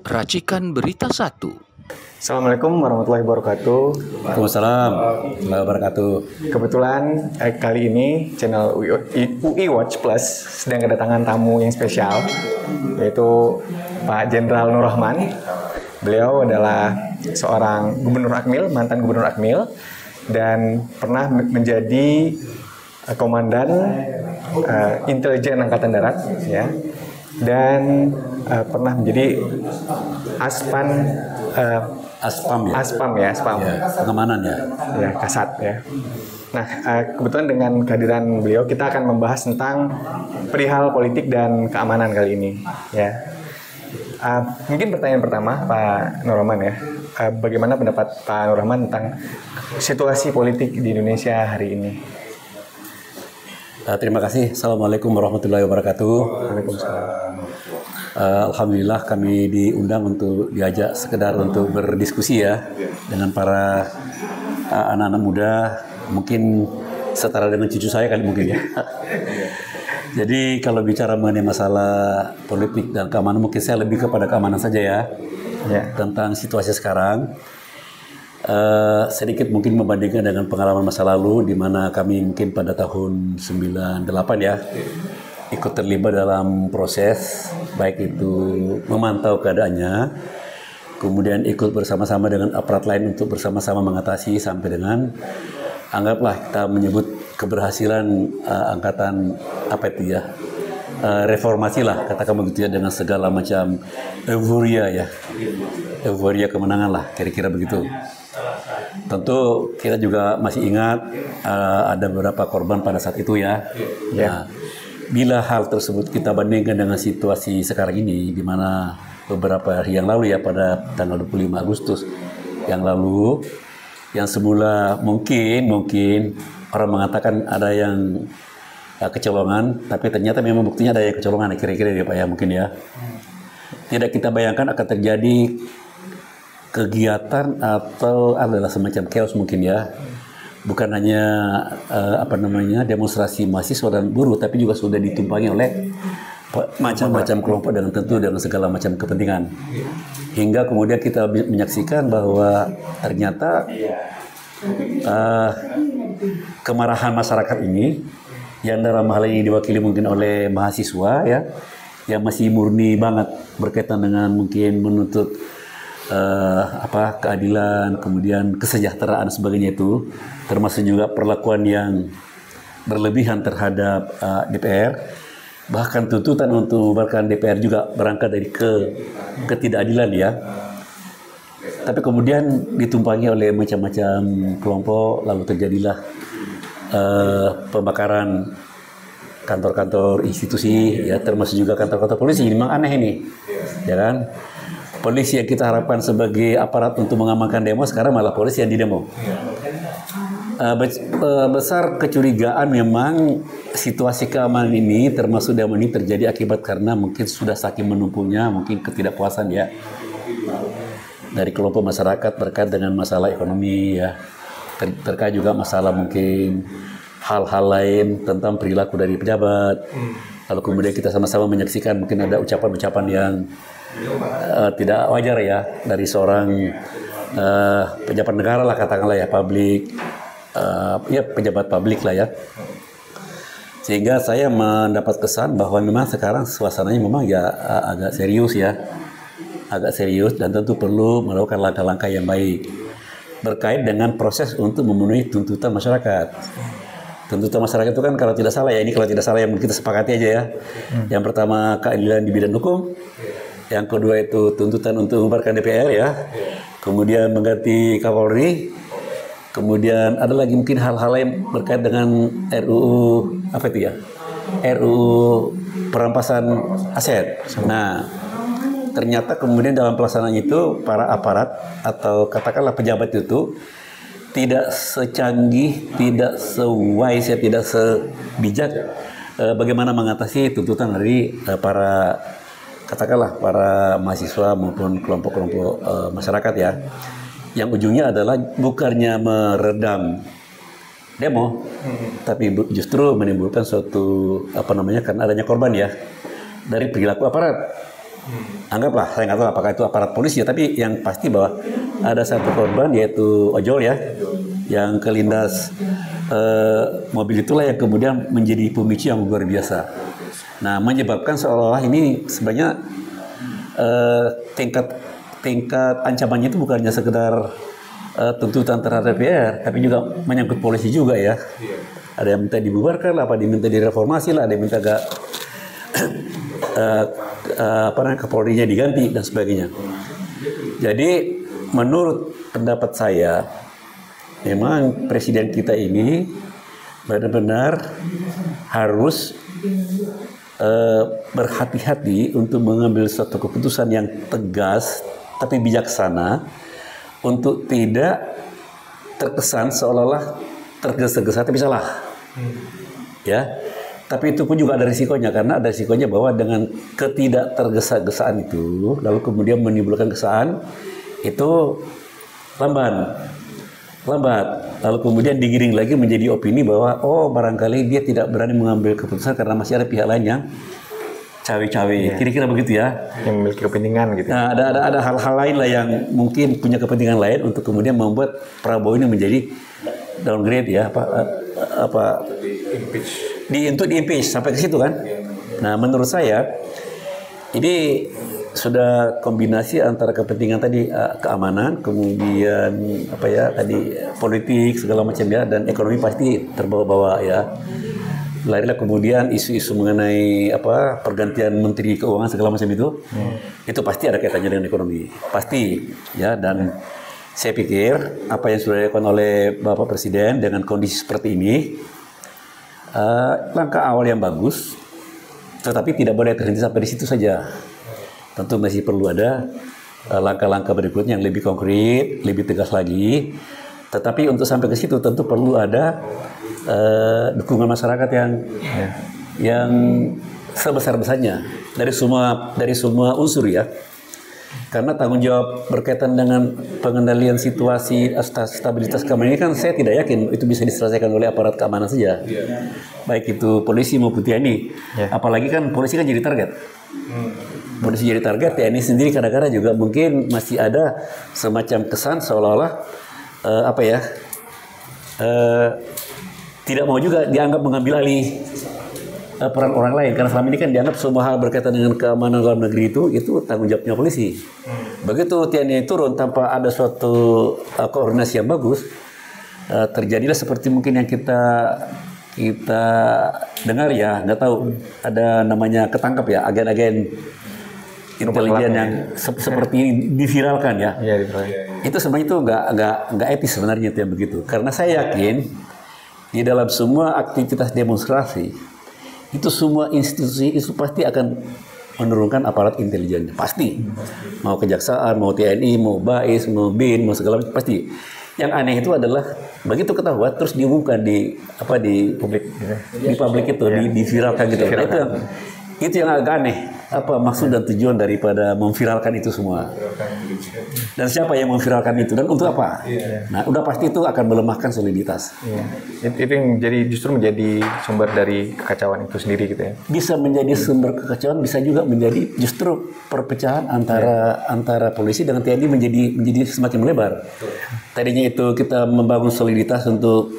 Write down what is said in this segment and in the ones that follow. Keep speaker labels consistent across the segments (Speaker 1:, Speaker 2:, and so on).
Speaker 1: Racikan Berita 1.
Speaker 2: Assalamualaikum warahmatullahi wabarakatuh.
Speaker 3: Waalaikumsalam warahmatullahi wabarakatuh.
Speaker 2: Kebetulan kali ini channel UI Watch Plus sedang kedatangan tamu yang spesial, yaitu Pak Jenderal Nur Rahman. Beliau adalah seorang Gubernur Akmil, mantan Gubernur Akmil, dan pernah menjadi Komandan Intelijen Angkatan Darat, ya, dan pernah menjadi Aspam ya,
Speaker 3: pengamanan ya.
Speaker 2: Ya, Kasat ya. Nah, kebetulan dengan kehadiran beliau kita akan membahas tentang perihal politik dan keamanan kali ini, ya. Mungkin pertanyaan pertama, Pak Nur Rahman, ya. Bagaimana pendapat Pak Nur Rahman tentang situasi politik di Indonesia hari ini?
Speaker 3: Terima kasih. Assalamualaikum warahmatullahi wabarakatuh.
Speaker 2: Waalaikumsalam.
Speaker 3: Alhamdulillah kami diundang untuk diajak sekedar untuk berdiskusi ya dengan para anak-anak muda, mungkin setara dengan cucu saya kali mungkin ya. Jadi kalau bicara mengenai masalah politik dan keamanan, mungkin saya lebih kepada keamanan saja ya. Tentang situasi sekarang. Sedikit mungkin membandingkan dengan pengalaman masa lalu, di mana kami mungkin pada tahun 98 ya ikut terlibat dalam proses, baik itu memantau keadaannya, kemudian ikut bersama-sama dengan aparat lain untuk bersama-sama mengatasi sampai dengan anggaplah kita menyebut keberhasilan angkatan apa itu ya, reformasi lah, katakan begitu ya, dengan segala macam euforia kemenangan lah, kira-kira begitu. Tentu kita juga masih ingat ada beberapa korban pada saat itu ya. Nah, bila hal tersebut kita bandingkan dengan situasi sekarang ini, di mana beberapa hari yang lalu ya, pada tanggal 25 Agustus yang lalu, yang semula mungkin orang mengatakan ada yang kecolongan, tapi ternyata memang buktinya ada yang kecolongan, kira-kira ya Pak ya, mungkin ya. Tidak kita bayangkan akan terjadi kegiatan atau adalah semacam chaos mungkin ya, bukan hanya demonstrasi mahasiswa dan buruh, tapi juga sudah ditumpangi oleh macam-macam kelompok dan tentu dengan segala macam kepentingan, hingga kemudian kita menyaksikan bahwa ternyata kemarahan masyarakat ini yang dalam hal ini diwakili mungkin oleh mahasiswa ya, yang masih murni banget berkaitan dengan mungkin menuntut keadilan, kemudian kesejahteraan sebagainya, itu termasuk juga perlakuan yang berlebihan terhadap DPR, bahkan tuntutan untuk membubarkan DPR juga berangkat dari ketidakadilan ya. Tapi kemudian ditumpangi oleh macam-macam kelompok, lalu terjadilah pembakaran kantor-kantor institusi ya, termasuk juga kantor-kantor polisi. Ini memang aneh ini, ya kan? Polisi yang kita harapkan sebagai aparat untuk mengamankan demo, sekarang malah polisi yang didemo. Besar kecurigaan memang situasi keamanan ini, termasuk demo ini, terjadi akibat karena mungkin sudah saking menumpuknya mungkin ketidakpuasan ya dari kelompok masyarakat terkait dengan masalah ekonomi ya, terkait juga masalah mungkin hal-hal lain tentang perilaku dari pejabat. Lalu kemudian kita sama-sama menyaksikan mungkin ada ucapan-ucapan yang tidak wajar ya dari seorang pejabat negara lah, katakanlah ya, pejabat publik lah ya. Sehingga saya mendapat kesan bahwa memang sekarang suasananya memang ya agak serius dan tentu perlu melakukan langkah-langkah yang baik berkait dengan proses untuk memenuhi tuntutan masyarakat. Tuntutan masyarakat itu kan kalau tidak salah ya, ini kalau tidak salah yang kita sepakati aja ya. Yang pertama keadilan di bidang hukum. Yang kedua itu tuntutan untuk membubarkan DPR ya, kemudian mengganti Kapolri, kemudian ada lagi mungkin hal-hal lain berkait dengan RUU RUU perampasan aset. Nah, ternyata kemudian dalam pelaksanaan itu para aparat atau katakanlah pejabat itu tidak secanggih, tidak sewise, tidak sebijak bagaimana mengatasi tuntutan dari para mahasiswa maupun kelompok-kelompok masyarakat ya, yang ujungnya adalah bukannya meredam demo, tapi justru menimbulkan suatu karena adanya korban ya dari perilaku aparat. Anggaplah, saya nggak tahu apakah itu aparat polisi ya, tapi yang pasti bahwa ada satu korban yaitu ojol ya, yang kelindas mobil itulah yang kemudian menjadi pemicu yang luar biasa. Nah, menyebabkan seolah-olah ini sebenarnya tingkat ancamannya itu bukannya sekedar tuntutan terhadap DPR, tapi juga menyangkut polisi juga ya. Ada yang minta dibubarkan, apa diminta direformasi lah, ada yang minta Kapolrinya diganti dan sebagainya. Jadi menurut pendapat saya, memang presiden kita ini benar-benar harus berhati-hati untuk mengambil suatu keputusan yang tegas tapi bijaksana untuk tidak terkesan seolah-olah tergesa-gesa tapi salah. Ya. Tapi itu pun juga ada risikonya, karena ada risikonya bahwa dengan ketidaktergesa-gesaan itu lalu kemudian menimbulkan kesalahan itu lambat, lalu kemudian digiring lagi menjadi opini bahwa barangkali dia tidak berani mengambil keputusan karena masih ada pihak lain yang cawe-cawe, kira-kira begitu ya,
Speaker 2: yang memiliki kepentingan gitu.
Speaker 3: Nah, ada hal-hal lain lah yang mungkin punya kepentingan lain untuk kemudian membuat Prabowo ini menjadi downgrade ya, untuk di-impeach sampai ke situ kan. Nah, menurut saya ini sudah kombinasi antara kepentingan tadi keamanan, kemudian tadi politik segala macam ya, dan ekonomi pasti terbawa-bawa ya. Lahirlah kemudian isu-isu mengenai pergantian menteri keuangan segala macam itu pasti ada kaitannya dengan ekonomi, pasti ya. Dan saya pikir apa yang sudah dilakukan oleh Bapak Presiden dengan kondisi seperti ini langkah awal yang bagus, tetapi tidak boleh terhenti sampai di situ saja. Tentu masih perlu ada langkah-langkah berikutnya yang lebih konkret, lebih tegas lagi. Tetapi untuk sampai ke situ tentu perlu ada dukungan masyarakat yang sebesar-besarnya dari semua unsur ya. Karena tanggung jawab berkaitan dengan pengendalian situasi stabilitas keamanan ini kan saya tidak yakin itu bisa diselesaikan oleh aparat keamanan saja. Baik itu polisi maupun TNI. Apalagi kan polisi kan jadi target. Polisi jadi target, TNI sendiri kadang-kadang juga mungkin masih ada semacam kesan seolah-olah tidak mau juga dianggap mengambil alih peran orang lain, karena selama ini kan dianggap semua hal berkaitan dengan keamanan dalam negeri itu tanggung jawabnya polisi. Begitu TNI turun tanpa ada suatu koordinasi yang bagus, terjadilah seperti mungkin yang kita dengar ya, nggak tahu ada namanya ketangkap ya, agen-agen intelijen yang seperti ini diviralkan ya. Itu sebenarnya itu nggak etis sebenarnya itu yang begitu, karena saya yakin di dalam semua aktivitas demonstrasi itu semua institusi itu pasti akan menurunkan aparat intelijennya, pasti. Mau kejaksaan, mau TNI, mau BAIS, mau BIN, mau segala macam pasti. Yang aneh itu adalah begitu ketahuan terus diumumkan di publik, di publik itu diviralkan gitu. Nah, itu yang agak aneh. Apa maksud dan tujuan daripada memviralkan itu semua? Dan siapa yang memviralkan itu dan untuk apa? Nah, udah pasti itu akan melemahkan soliditas.
Speaker 2: Itu yang justru menjadi sumber dari kekacauan itu sendiri gitu ya.
Speaker 3: Bisa menjadi sumber kekacauan, bisa juga menjadi justru perpecahan antara polisi dengan TNI menjadi semakin melebar. Tadinya itu kita membangun soliditas untuk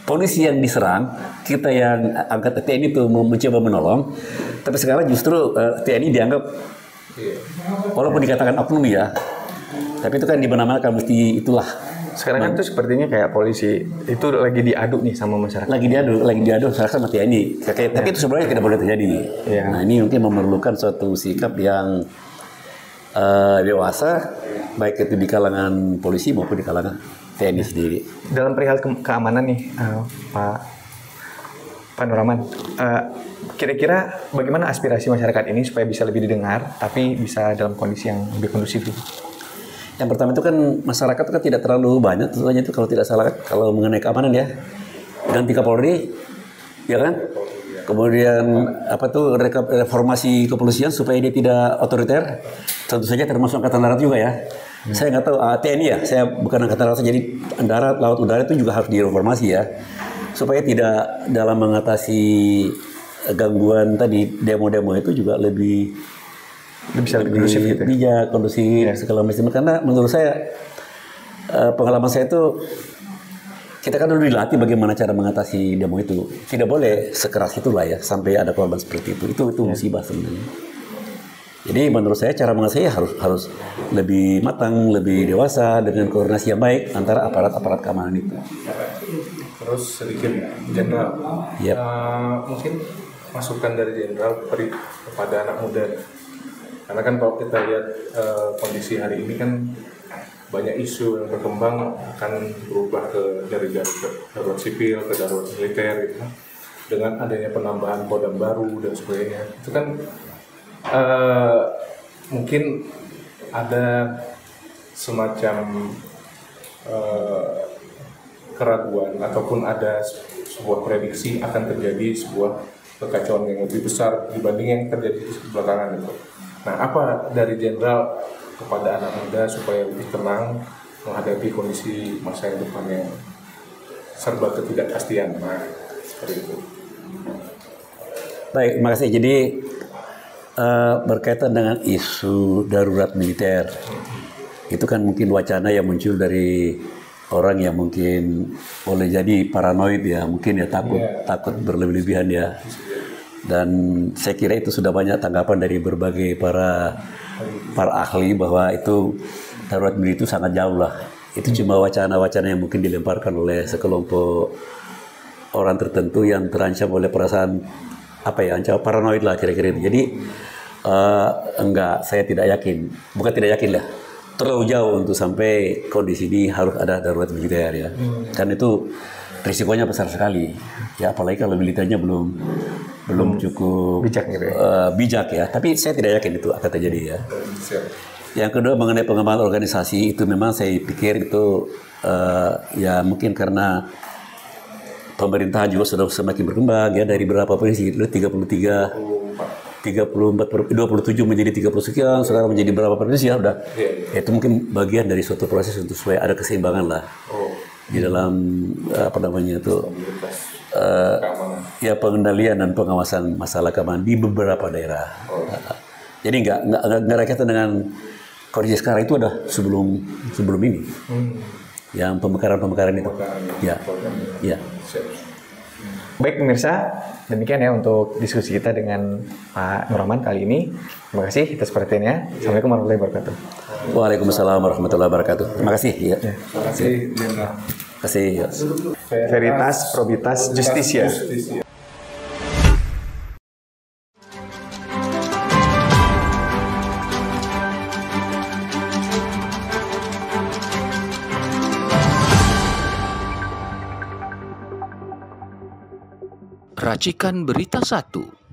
Speaker 3: polisi yang diserang, kita yang angkat TNI itu mencoba menolong, tapi sekarang justru TNI dianggap, walaupun dikatakan oknum ya, tapi itu kan dimana-mana mesti itulah.
Speaker 2: Sekarang kan itu sepertinya kayak polisi itu lagi diadu nih sama masyarakat.
Speaker 3: Lagi diadu masyarakat sama TNI. Tapi itu sebenarnya tidak boleh terjadi. Nah, ini mungkin memerlukan suatu sikap yang dewasa, baik itu di kalangan polisi maupun di kalangan TNI sendiri.
Speaker 2: Dalam perihal keamanan nih, Pak Nuraman, kira-kira bagaimana aspirasi masyarakat ini supaya bisa lebih didengar, tapi bisa dalam kondisi yang lebih kondusif?
Speaker 3: Yang pertama itu kan masyarakat kan tidak terlalu banyak, tentunya itu kalau tidak salah kalau mengenai keamanan ya, ganti Kapolri, ya kan? Kemudian reformasi kepolisian supaya dia tidak otoriter, tentu saja termasuk angkatan darat juga ya. Saya nggak tahu TNI ya, saya bukan angkatan darat, jadi darat, laut, udara itu juga harus direformasi ya, supaya tidak dalam mengatasi gangguan tadi demo-demo itu juga lebih
Speaker 2: bisa lebih kondusif gitu.
Speaker 3: Bijak, kondusif, segala macam. Karena menurut saya pengalaman saya itu kita kan dulu dilatih bagaimana cara mengatasi demo itu. Tidak boleh sekeras itulah ya sampai ada korban seperti itu. Itu musibah sebenarnya. Jadi menurut saya cara mengatasinya harus lebih matang, lebih dewasa dengan koordinasi yang baik antara aparat-aparat keamanan itu.
Speaker 4: Terus sedikit Jenderal, mungkin masukan dari Jenderal kepada anak muda. Karena kan kalau kita lihat kondisi hari ini kan banyak isu yang berkembang akan berubah dari darurat sipil ke darurat militer gitu, dengan adanya penambahan kodam baru dan sebagainya. Itu kan mungkin ada semacam keraguan ataupun ada sebuah prediksi akan terjadi sebuah kekacauan yang lebih besar dibanding yang terjadi belakangan itu. Nah, apa dari Jenderal kepada anak muda supaya lebih tenang menghadapi kondisi masa yang depan yang serba ketidakpastian? Nah, seperti itu.
Speaker 3: Baik, terima kasih. Jadi berkaitan dengan isu darurat militer, itu kan mungkin wacana yang muncul dari orang yang mungkin boleh jadi paranoid ya, mungkin ya takut berlebih-lebihan ya. Dan saya kira itu sudah banyak tanggapan dari berbagai para ahli bahwa itu darurat militer itu sangat jauh lah. Itu cuma wacana-wacana yang mungkin dilemparkan oleh sekelompok orang tertentu yang terancam oleh perasaan ancaman paranoid lah kira-kira itu. Jadi enggak, saya tidak yakin, bukan tidak yakin lah, terlalu jauh untuk sampai kondisi ini harus ada darurat militer ya. Dan itu risikonya besar sekali ya, apalagi kalau militernya belum cukup bijak ya. Tapi saya tidak yakin itu akan terjadi ya. Yang kedua mengenai pengembangan organisasi, itu memang saya pikir itu ya mungkin karena pemerintahan juga sudah semakin berkembang ya, dari berapa provinsi dulu 27 menjadi 30 sekian, sekarang menjadi berapa provinsi ya udah. Itu mungkin bagian dari suatu proses untuk supaya ada keseimbangan lah di dalam ya pengendalian dan pengawasan masalah keamanan di beberapa daerah. Jadi nggak kaitan dengan kondisi sekarang, itu ada sebelum ini. Yang pemekaran itu. Ya.
Speaker 2: Baik pemirsa, demikian ya untuk diskusi kita dengan Pak Nur Rahman kali ini. Terima kasih atas perhatiannya. Assalamualaikum warahmatullahi wabarakatuh.
Speaker 3: Waalaikumsalam warahmatullahi wabarakatuh. Terima kasih. Ya.
Speaker 4: Terima kasih, Jenderal.
Speaker 3: Terima kasih. Ya.
Speaker 2: Veritas, Probitas, Justisia.
Speaker 1: Racikan Berita 1.